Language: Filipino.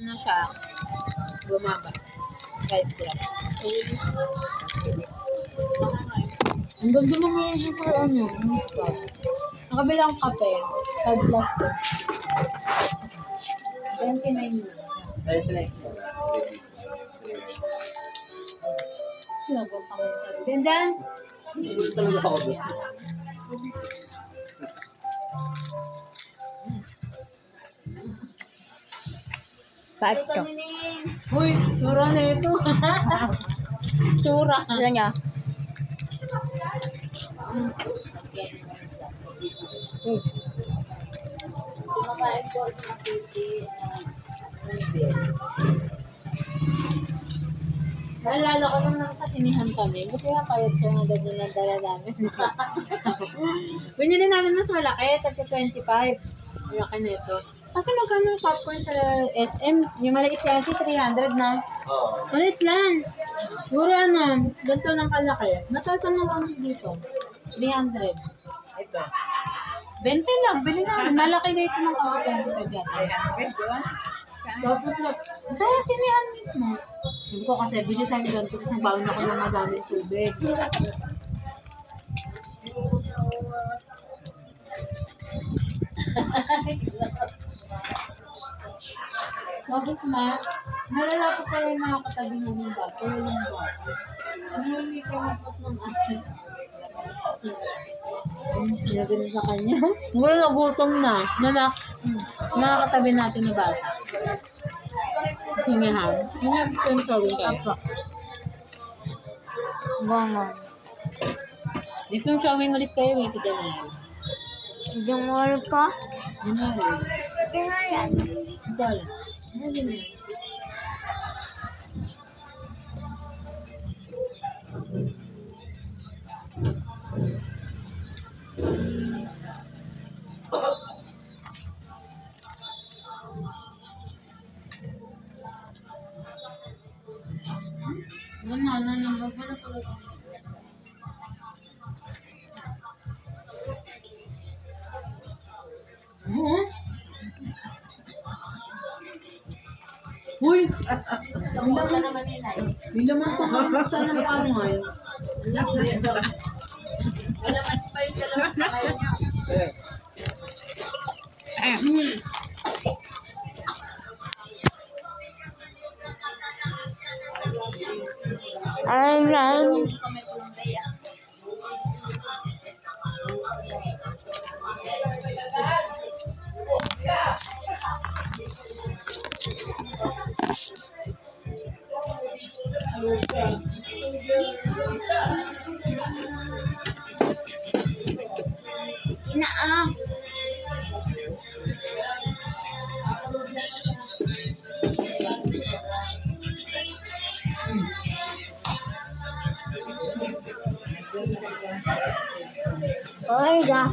Ano siya? Bumaba. Price drop. Ang ganda naman yung super ano. Nakabilang kape. 5 plus 2. 29 yun. Sinabot kami sa rin. Dan! Hindi talaga ako doon. Pato. Uy, tsura na ito. Tsura. Ano niya? Kumakain po sa makiti. Naalala ko nung nasa sinihan kami, buti nga payat siya na agad na dala namin. Binili namin mas malaki, tagka 25. Malaki na ito. Kasi magkano yung popcorn sa SM? Yung maliit kasi 300 na. Oo. Maliit lang. Siguro ano, ganito ng kalaki. Natatang lang kami dito. 300. Ito. 20 lang, bili namin. Malaki na ito ng kapag 25 yata. 300 doon. Dapat lang. Kaya sinihan mismo. Sabi ko kasi, bili tayo ganito kasi baon ako ng madaming tubig. Sabi ko na, nalala ko pala yung mga katabi ng yung bato. Yung bato. Ano hindi ka mapot ng asin? Sinabi sa kanya. Wala, nagutom na. Mga katabi natin na bata. Sinihan. Sinabi ko yung showing kayo. Bango. If yung showing ulit kayo, may sa January. January pa? January. January yan. Dahil. January. Wala pala. Uy! Sabuhan ka naman yun ay. Bilaman pa kayo sa ng kamay. Wala man pa yung salamat na kayo niya. Ayan. Inaa. Oh, yeah.